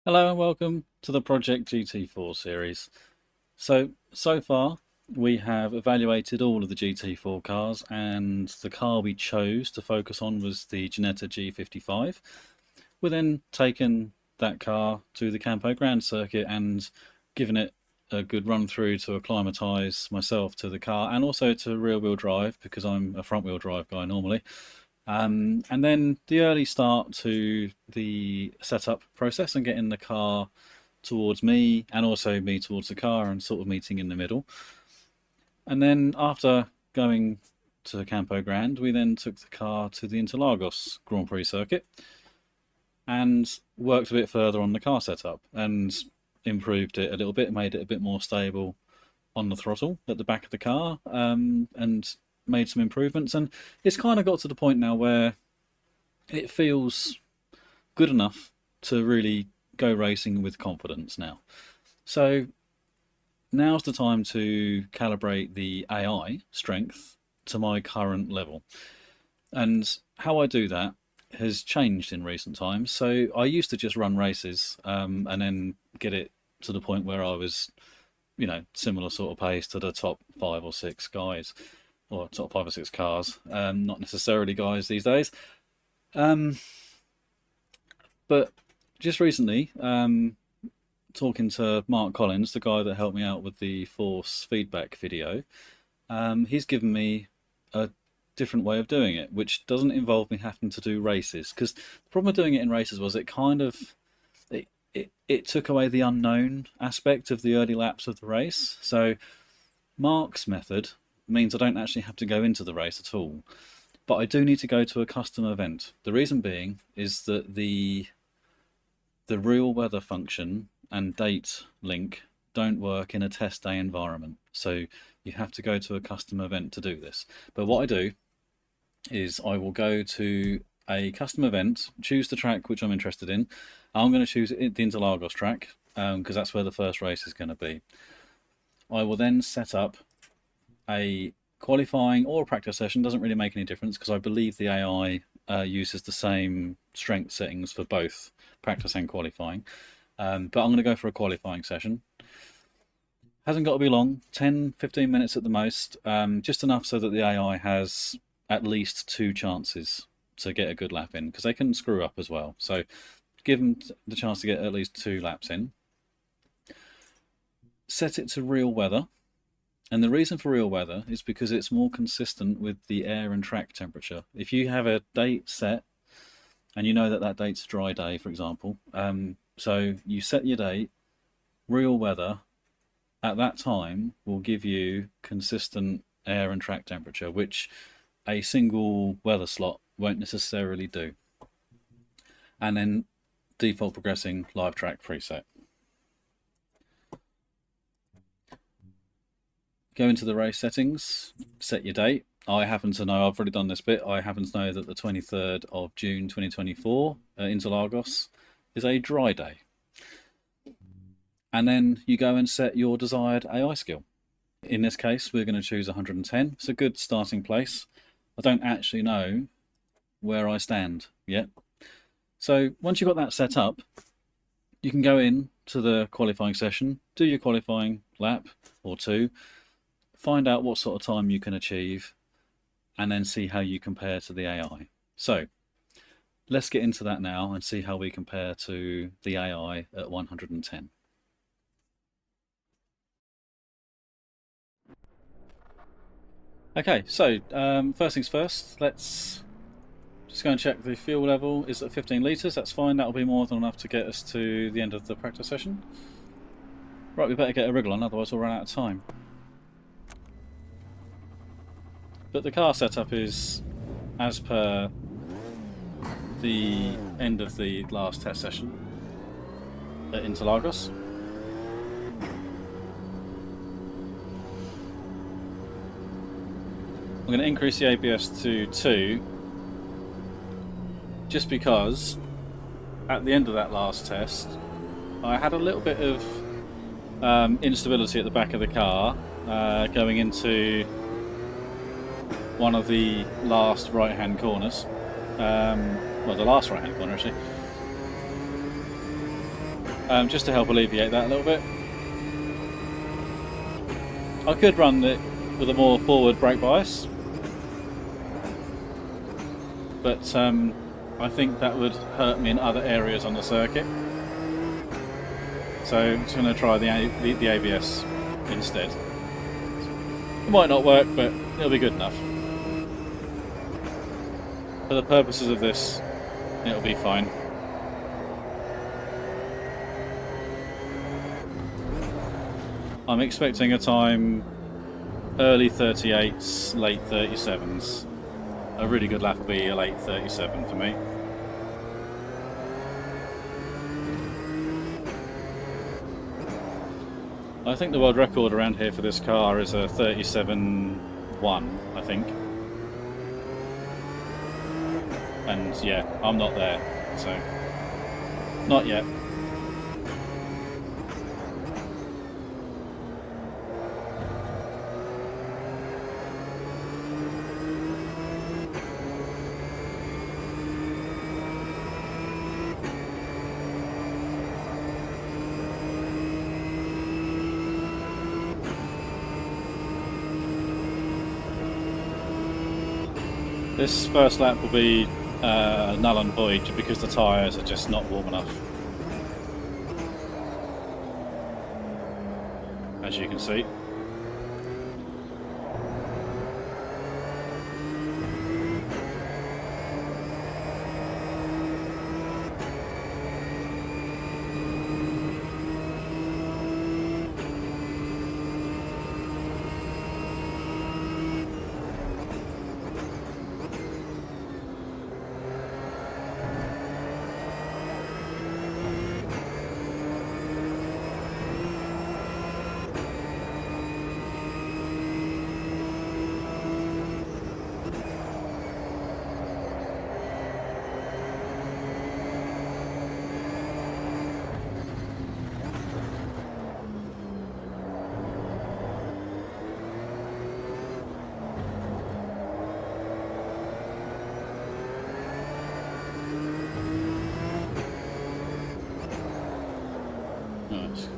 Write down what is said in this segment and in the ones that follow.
Hello and welcome to the Project GT4 series. So far we have evaluated all of the GT4 cars, and the car we chose to focus on was the Ginetta G55. We then taken that car to the Campo Grande circuit and given it a good run through to acclimatise myself to the car and also to rear wheel drive because I'm a front wheel drive guy normally. And then the early start to the setup process and getting the car towards me and also me towards the car and sort of meeting in the middle. And then after going to Campo Grande, we then took the car to the Interlagos Grand Prix circuit and worked a bit further on the car setup and improved it a little bit, made it a bit more stable on the throttle at the back of the car, and made some improvements. And it's kind of got to the point now where it feels good enough to really go racing with confidence now. So now's the time to calibrate the AI strength to my current level. And how I do that has changed in recent times. So I used to just run races and then get it to the point where I was, similar sort of pace to the top 5 or 6 guys, or top 5 or 6 cars. Not necessarily guys these days. But just recently, talking to Mark Collins, the guy that helped me out with the force feedback video, he's given me a different way of doing it, which doesn't involve me having to do races. Because the problem with doing it in races was it took away the unknown aspect of the early laps of the race. So Mark's method means I don't actually have to go into the race at all, but I do need to go to a custom event. The reason being is that the real weather function and date link don't work in a test day environment, so you have to go to a custom event to do this. But what I do is I will go to a custom event, choose the track which I'm interested in. I'm going to choose the Interlagos track because that's where the first race is going to be. I will then set up a qualifying or a practice session, doesn't really make any difference because I believe the AI uses the same strength settings for both practice and qualifying. But I'm going to go for a qualifying session. Hasn't got to be long, 10-15 minutes at the most, just enough so that the AI has at least 2 chances to get a good lap in, because they can screw up as well. So give them the chance to get at least 2 laps in. Set it to real weather. And the reason for real weather is because it's more consistent with the air and track temperature. If you have a date set and you know that that date's a dry day, for example, so you set your date, real weather at that time will give you consistent air and track temperature, which a single weather slot won't necessarily do. And then default progressing live track preset. Go into the race settings, set your date. I happen to know, I've already done this bit, I happen to know that the 23rd of June 2024 Interlagos is a dry day. And then you go and set your desired AI skill. In this case, we're going to choose 110. It's a good starting place. I don't actually know where I stand yet. So once you've got that set up, you can go in to the qualifying session, do your qualifying lap or 2, find out what sort of time you can achieve, and then see how you compare to the AI. So let's get into that now and see how we compare to the AI at 110. Okay, so first things first, let's just go and check the fuel level is at 15 litres. That's fine, that'll be more than enough to get us to the end of the practice session. Right, we better get a wriggle on, otherwise we'll run out of time. But the car setup is as per the end of the last test session at Interlagos. I'm going to increase the ABS to 2 just because at the end of that last test I had a little bit of instability at the back of the car going into one of the last right hand corners. Well, the last right hand corner actually. just to help alleviate that a little bit. I could run it with a more forward brake bias, but I think that would hurt me in other areas on the circuit. So I'm just going to try the ABS instead. It might not work, but it'll be good enough. For the purposes of this, it'll be fine. I'm expecting a time early 38s, late 37s. A really good lap will be a late 37 for me. I think the world record around here for this car is a 37.1, I think. And yeah, I'm not there, so not yet. This first lap will be null and void because the tyres are just not warm enough, as you can see.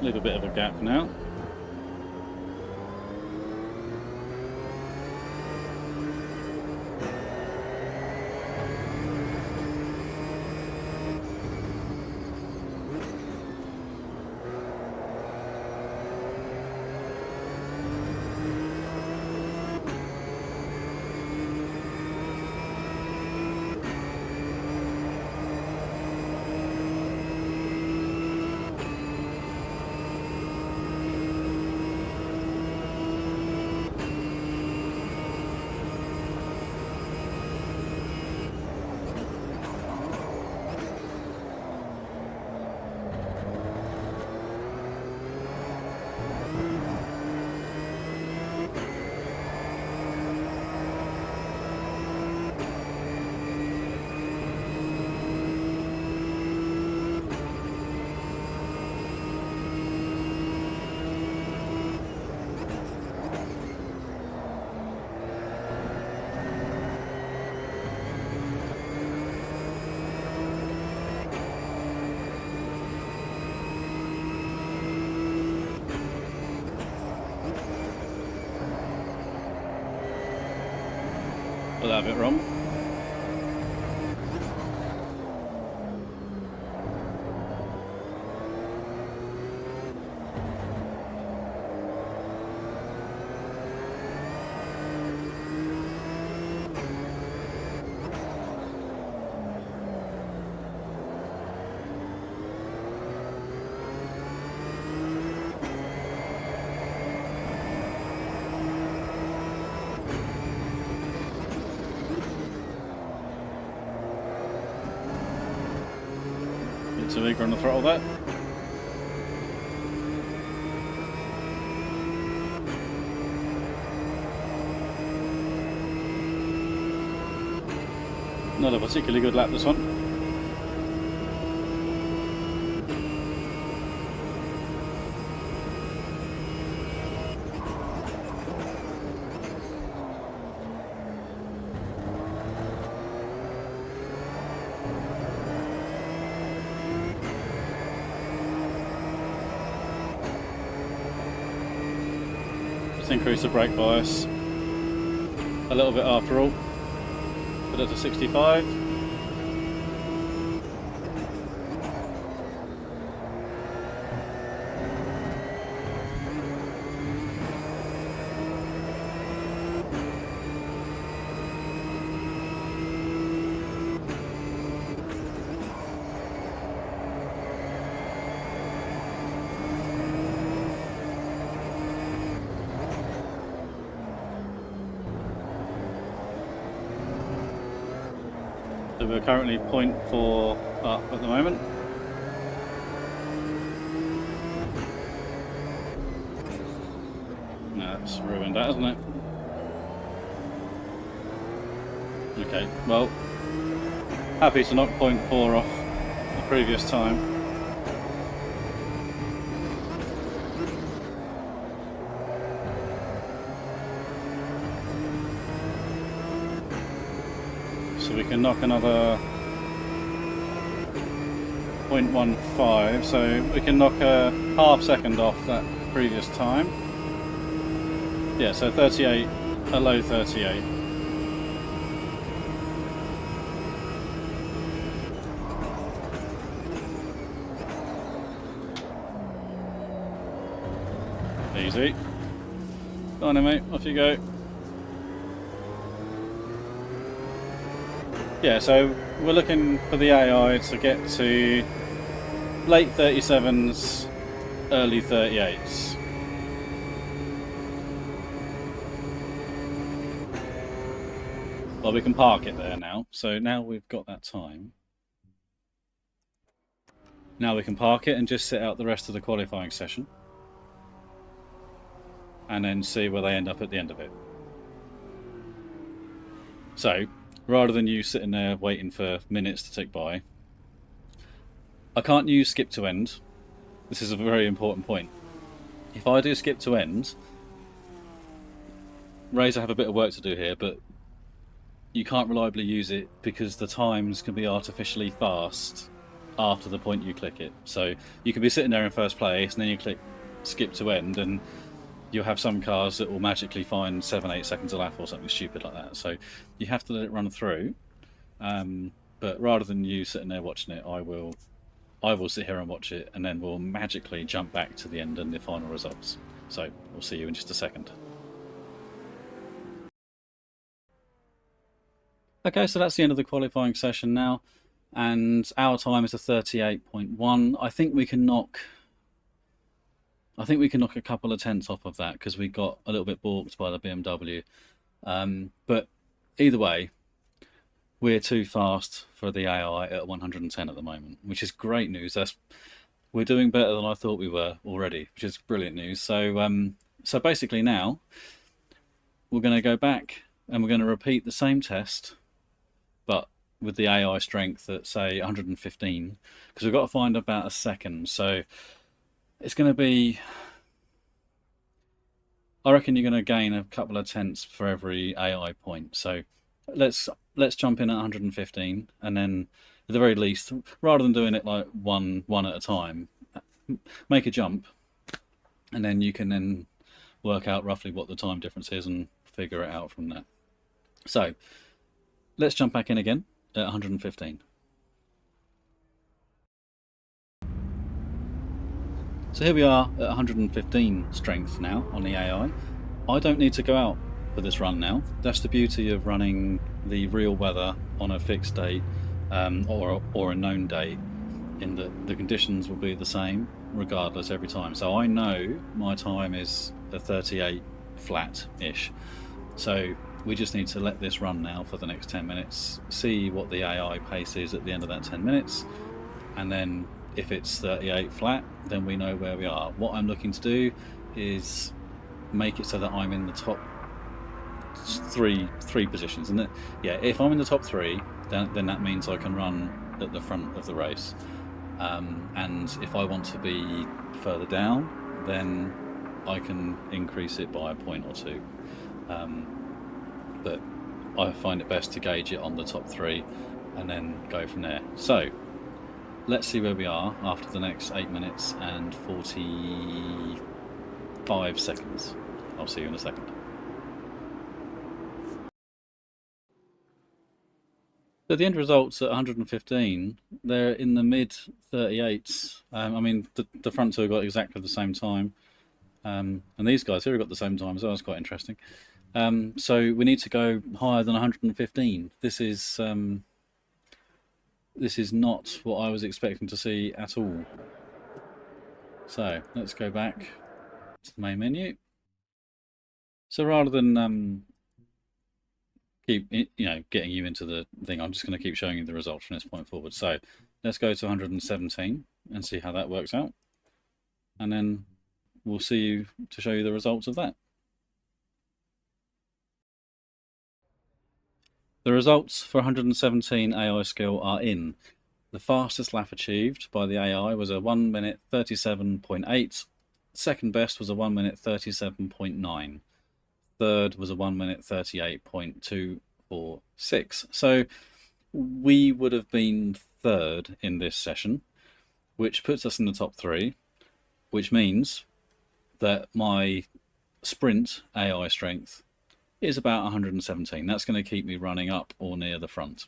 Leave a bit of a gap now. Got that a bit wrong. Too eager on the throttle there. Not a particularly good lap, this one. Let's increase the brake bias a little bit after all. Put it to 65. So we're currently 0.4 up at the moment. No, that's ruined that, hasn't it? Okay, well, happy to knock 0.4 off the previous time. So we can knock another 0.15, so we can knock a half second off that previous time. Yeah, so 38, a low 38. Easy. Go on then, mate, off you go. Yeah, so we're looking for the AI to get to late 37s, early 38s. Well, we can park it there now. So now we've got that time. Now we can park it and just sit out the rest of the qualifying session. And then see where they end up at the end of it. So, rather than you sitting there waiting for minutes to tick by, I can't use skip to end. This is a very important point. If I do skip to end, Razer have a bit of work to do here, but you can't reliably use it because the times can be artificially fast after the point you click it. So you can be sitting there in first place and then you click skip to end and you'll have some cars that will magically find 7-8 seconds a lap or something stupid like that. So you have to let it run through. But rather than you sitting there watching it, I will sit here and watch it, and then we'll magically jump back to the end and the final results. So we'll see you in just a second. Okay, so that's the end of the qualifying session now, and our time is a 38.1. I think we can knock a couple of tenths off of that because we got a little bit balked by the BMW. But either way, we're too fast for the AI at 110 at the moment, which is great news. We're doing better than I thought we were already, which is brilliant news. So, so basically now we're going to go back and we're going to repeat the same test, but with the AI strength at say 115, because we've got to find about a second. So it's going to be, I reckon you're going to gain a couple of tenths for every AI point. So let's jump in at 115, and then at the very least, rather than doing it like one at a time, make a jump, and then you can then work out roughly what the time difference is and figure it out from that. So let's jump back in again at 115. So here we are at 115 strength now on the AI. I don't need to go out for this run now. That's the beauty of running the real weather on a fixed date or a known date, in that the conditions will be the same regardless every time. So I know my time is a 38 flat-ish. So we just need to let this run now for the next 10 minutes, see what the AI pace is at the end of that 10 minutes, and then if it's 38 flat, then we know where we are. What I'm looking to do is make it so that I'm in the top three positions. And yeah, if I'm in the top three, then that means I can run at the front of the race. And if I want to be further down, then I can increase it by a point or two. But I find it best to gauge it on the top three and then go from there. So let's see where we are after the next 8 minutes and 45 seconds. I'll see you in a second. So the end results at 115, they're in the mid 38s. I mean, the front two got exactly the same time. And these guys here have got the same time as well. It's quite interesting. So we need to go higher than 115. This is not what I was expecting to see at all. So let's go back to the main menu. So rather than keep getting you into the thing, I'm just going to keep showing you the results from this point forward. So let's go to 117 and see how that works out, and then we'll see you to show you the results of that. The results for 117 AI skill are in. The fastest lap achieved by the AI was a 1 minute 37.8. Second best was a 1 minute 37.9. Third was a 1 minute 38.246. So we would have been third in this session, which puts us in the top 3, which means that my sprint AI strength is about 117. That's going to keep me running up or near the front.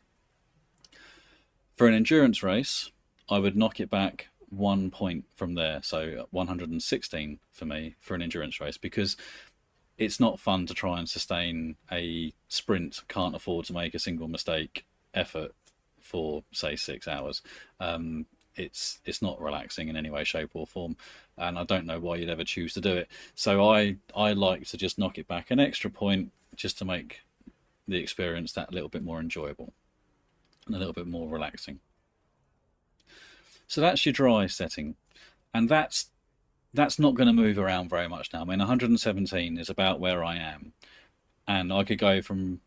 For an endurance race, I would knock it back 1 point from there, so 116 for me for an endurance race, because it's not fun to try and sustain a sprint, can't afford to make a single mistake effort for, say, 6 hours. It's not relaxing in any way, shape or form, and I don't know why you'd ever choose to do it. So I like to just knock it back an extra point just to make the experience that little bit more enjoyable and a little bit more relaxing. So that's your dry setting, and that's not going to move around very much now. I mean, 117 is about where I am, and I could go from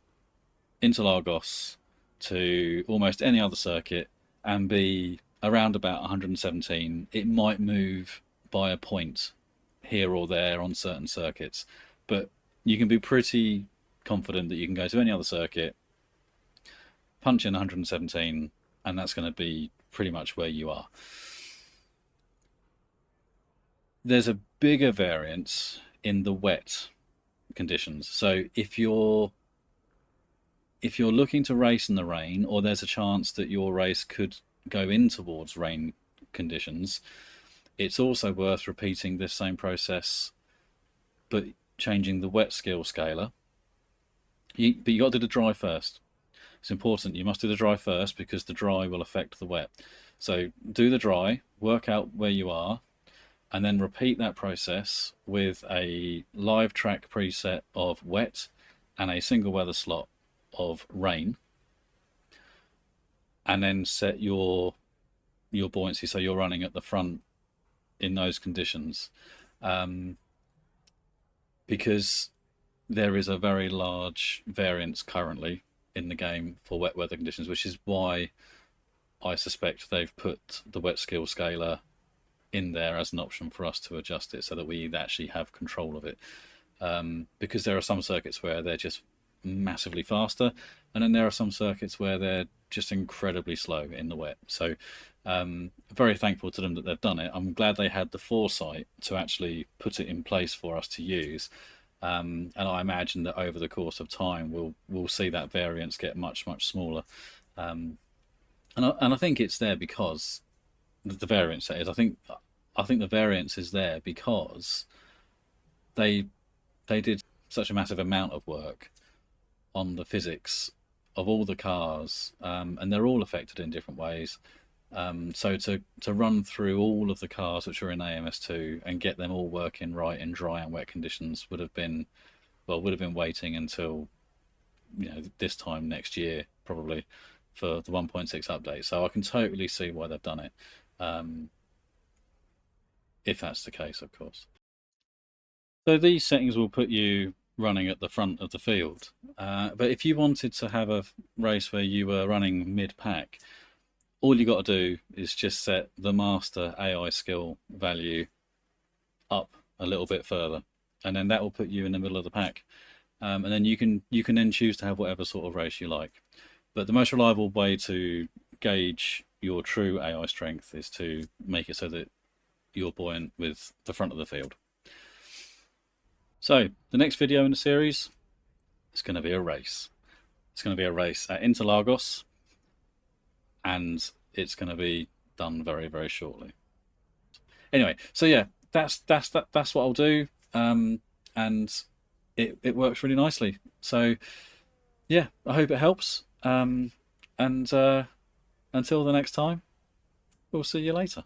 Interlagos to almost any other circuit and be around about 117. It might move by a point here or there on certain circuits, but you can be pretty confident that you can go to any other circuit, punch in 117, and that's going to be pretty much where you are. There's a bigger variance in the wet conditions. So if you're looking to race in the rain, or there's a chance that your race could go in towards rain conditions, it's also worth repeating this same process, but changing the wet skill scaler. But you got to do the dry first. It's important. You must do the dry first, because the dry will affect the wet. So do the dry, work out where you are, and then repeat that process with a live track preset of wet and a single weather slot of rain, and then set your buoyancy so you're running at the front in those conditions, because there is a very large variance currently in the game for wet weather conditions, which is why I suspect they've put the wet skill scaler in there as an option for us to adjust it, so that we actually have control of it, because there are some circuits where they're just massively faster, and then there are some circuits where they're just incredibly slow in the wet. So very thankful to them that they've done it. I'm glad they had the foresight to actually put it in place for us to use, and I imagine that over the course of time we'll see that variance get much smaller, and I think it's there because the variance, that is, I think the variance is there because they did such a massive amount of work on the physics of all the cars, and they're all affected in different ways. So to run through all of the cars which are in AMS2 and get them all working right in dry and wet conditions would have been waiting until this time next year probably for the 1.6 update. So I can totally see why they've done it, if that's the case, of course. So these settings will put you running at the front of the field, but if you wanted to have a race where you were running mid-pack, all you got to do is just set the master AI skill value up a little bit further, and then that will put you in the middle of the pack, and then you can then choose to have whatever sort of race you like. But the most reliable way to gauge your true AI strength is to make it so that you're buoyant with the front of the field. So the next video in the series is going to be a race. It's going to be a race at Interlagos, and it's going to be done very, very shortly. Anyway, so yeah, that's what I'll do, and it works really nicely. So yeah, I hope it helps. And until the next time, we'll see you later.